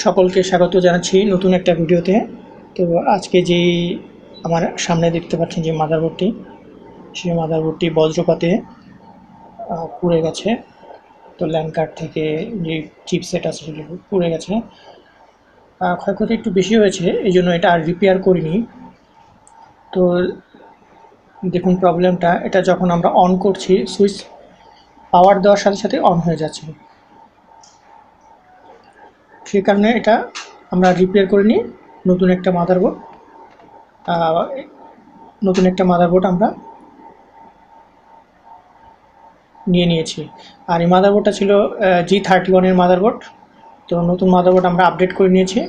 সকলকে স্বাগত জানাচ্ছি নতুন একটা ভিডিওতে। তো আজকে যেই আমার সামনে দেখতে পাচ্ছেন যে মাদারবোর্ডটি, সেই মাদারবোর্ডটি বজ্রপাতে পুড়ে গেছে। তো ল্যান্ড কার্ড থেকে যে চিপসেট আছে সেগুলো পুড়ে গেছে, ক্ষয়ক্ষতি একটু বেশি হয়েছে, এই জন্য এটা আর রিপেয়ার করিনি। তো দেখুন প্রবলেমটা, এটা যখন আমরা অন করছি সুইচ পাওয়ার দেওয়ার সাথে সাথে অন হয়ে যাচ্ছে, সেই কারণে এটা আমরা রিপেয়ার করে নিই। নতুন একটা মাদারবোর্ড আমরা নিয়ে নিয়েছি। আর এই মাদারবোর্ডটা ছিল G31 এর মাদারবোর্ড। তো নতুন মাদারবোর্ড আমরা আপডেট করে নিয়েছি।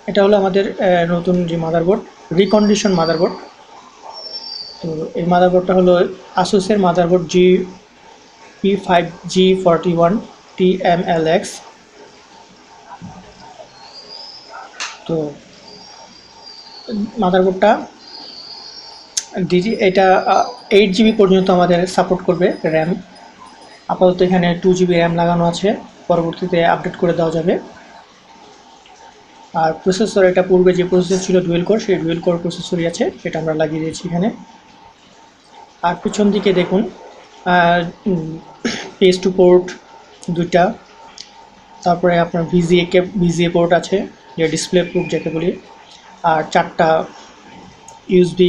এটা হলো আমাদের নতুন যে মাদারবোর্ড, রিকন্ডিশন মাদারবোর্ড। তো এই মাদারবোর্ডটা হলো আসুসের মাদারবোর্ড P5G41 TMLX। তো মাদারবোর্ডটা এটা 8 GB পর্যন্ত আমাদের সাপোর্ট করবে র্যাম। আপাতত এখানে 2 GB র্যাম লাগানো আছে, পরবর্তীতে আপডেট করে দেওয়া যাবে। আর প্রসেসর, এটা পূর্বে যে প্রসেসর ছিল ডুয়েল কোর, সেই ডুয়েল কোর প্রসেসরই আছে, সেটা আমরা লাগিয়ে দিয়েছি এখানে। আর পিছন দিকে দেখুন PS2 পোর্ট দুইটা, তারপরে আপনার VGA পোর্ট আছে, যে ডিসপ্লে পোর্ট যাকে বলি, আর 4টা USB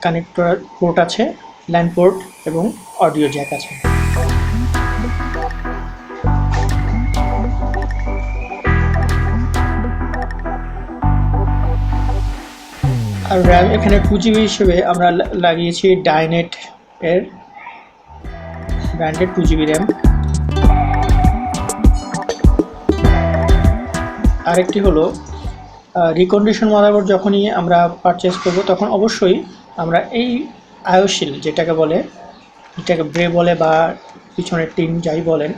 কানেক্টর পোর্ট আছে, ল্যান পোর্ট এবং অডিও জ্যাক আছে। আর র্যাম এখানে 2 GB হিসেবে আমরা লাগিয়েছি ডাইনেট এর ব্র্যান্ডেড 2 GB র্যাম। আরেকটি হলো রিকন্ডিশন মাদারবোর্ড যখনই আমরা পারচেস করব, তখন অবশ্যই আমরা এই আয়োশিল যেটাকে বলে, এটাকে ব্রে বলে বা পিছনের টিন যাই বলেন,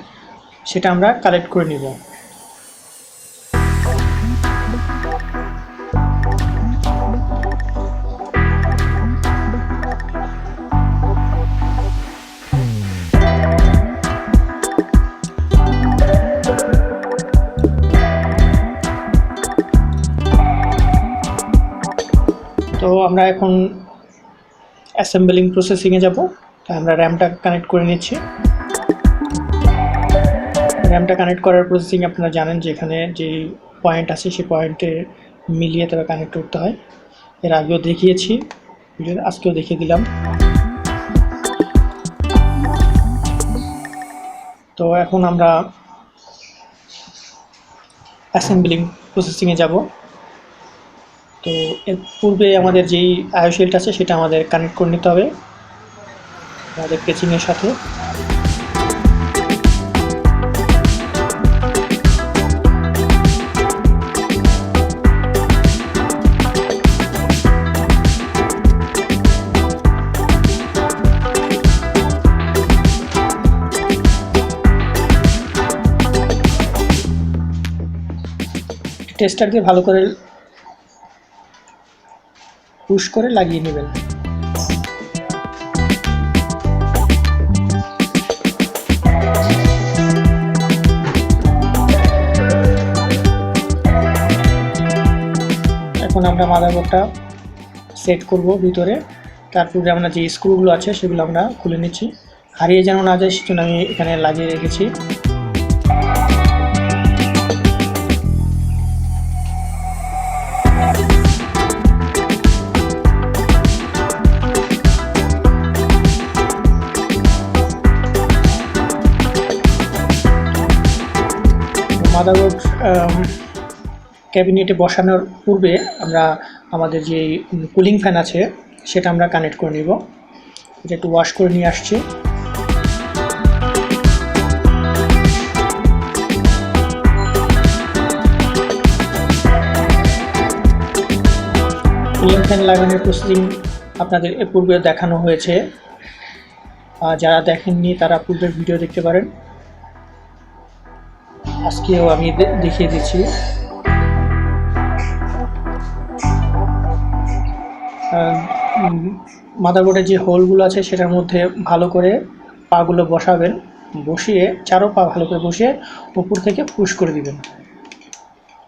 সেটা আমরা কালেক্ট করে নিব। তো আমরা এখন অ্যাসেম্বলিং প্রসেসিংয়ে যাব। তাই আমরা র্যামটা কানেক্ট করে নিচ্ছি। র্যামটা কানেক্ট করার প্রসেসিং আপনারা জানেন যে এখানে যে পয়েন্ট আছে সেই পয়েন্টে মিলিয়ে তবে কানেক্ট করতে হয়। এর আগেও দেখিয়েছি, আজকেও দেখিয়ে দিলাম। তো এখন আমরা অ্যাসেম্বলিং প্রসেসিংয়ে যাব। তো এর পূর্বে আমাদের যেই আয়োশিলটা আছে সেটা আমাদের কানেক্ট করে নিতে হবে আমাদের কেচিংয়ের সাথে। টেস্টার দিয়ে ভালো করে পুশ করে লাগিয়ে নেবেন। এখন আমরা মাদারবোর্ডটা সেট করব ভিতরে। তারপরে আমরা যে স্ক্রুগুলো আছে সেগুলো আমরা খুলে নিচ্ছি, হারিয়ে যেন না যায় সেজন্য আমি এখানে লাগিয়ে রেখেছি। মাদারবোর্ড ক্যাবিনেটে বসানোর পূর্বে আমরা আমাদের যে কুলিং ফ্যান আছে সেটা আমরা কানেক্ট করে নিব। এটা একটু ওয়াশ করে নিয়ে আসছি। কুলিং ফ্যান লাগানোর প্রসেসিং আপনাদের এ পূর্বে দেখানো হয়েছে, যারা দেখেননি তারা পূর্বের ভিডিও দেখতে পারেন। আজকেও আমি দেখিয়ে দিচ্ছি। মাদারবোর্ডের যে হোলগুলো আছে সেটার মধ্যে ভালো করে পাগুলো বসাবেন, বসিয়ে চারো পা ভালো করে বসিয়ে উপর থেকে পুশ করে দিবেন,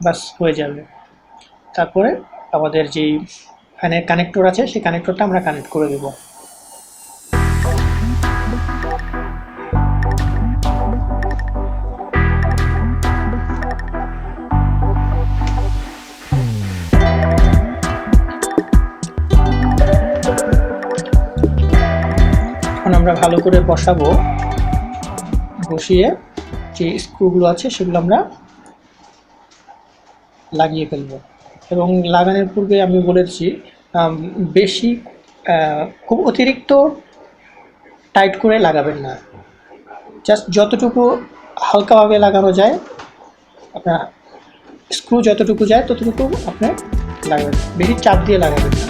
বাস হয়ে যাবে। তারপরে আমাদের যেই ফ্যানের কানেক্টর আছে সেই কানেক্টরটা আমরা কানেক্ট করে দেব। এখন আমরা ভালো করে বসাবো, বসিয়ে যে স্ক্রুগুলো আছে সেগুলো আমরা লাগিয়ে ফেলবো। এবং লাগানোর পূর্বে আমি বলেছি বেশি খুব অতিরিক্ত টাইট করে লাগাবেন না, জাস্ট যতটুকু হালকাভাবে লাগানো যায়, আপনার স্ক্রু যতটুকু যায় ততটুকু আপনি লাগাবেন, বেশি চাপ দিয়ে লাগাবেন না।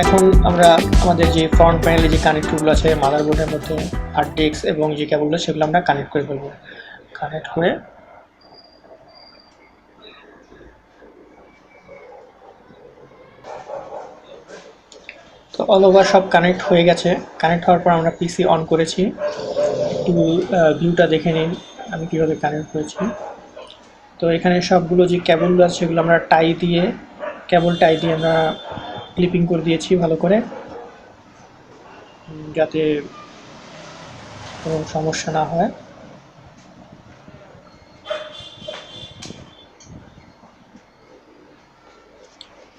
এখন আমরা আমাদের যে ফ্রন্ট প্যানেলে যে কানেক্টরগুলো আছে মাদারবোর্ডের মধ্যে, হার্ড ডিস্ক এবং যে কেবলগুলো সেগুলো আমরা কানেক্ট করে ফেলবো। কানেক্ট করে তো অল ওভার সব কানেক্ট হয়ে গেছে। কানেক্ট হওয়ার পর আমরা পিসি অন করেছি, একটু ভিউটা দেখে নিন আমি কীভাবে কানেক্ট করেছি। তো এখানে সবগুলো যে কেবলগুলো আছে সেগুলো আমরা কেবল টাই দিয়ে আমরা ক্লিপিং করে দিয়েছি ভালো করে, যাতে কোনো সমস্যা না হয়।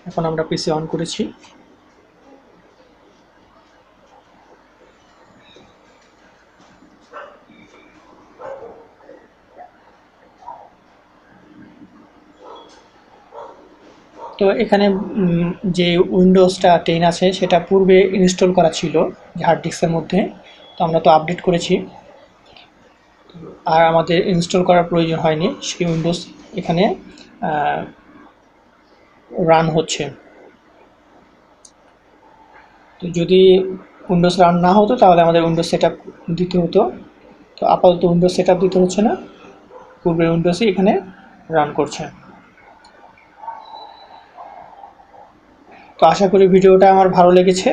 এখন আমরা পিসি অন করেছি। তো এখানে যে উইন্ডোজটা 10 আছে সেটা পূর্বে ইনস্টল করা ছিল হার্ড ডিস্কের মধ্যে, তো আমরা তো আপডেট করেছি, আর আমাদের ইনস্টল করার প্রয়োজন হয়নি, সেই উইন্ডোজ এখানে রান হচ্ছে। তো যদি উইন্ডোজ রান না হতো তাহলে আমাদের উইন্ডোজ সেটআপ দিতে হতো, তো আপাতত উইন্ডোজ সেটআপ দিতে হচ্ছে না, পূর্বের উইন্ডোজই এখানে রান করছে। তো আশা করি ভিডিওটা আমার ভালো লেগেছে।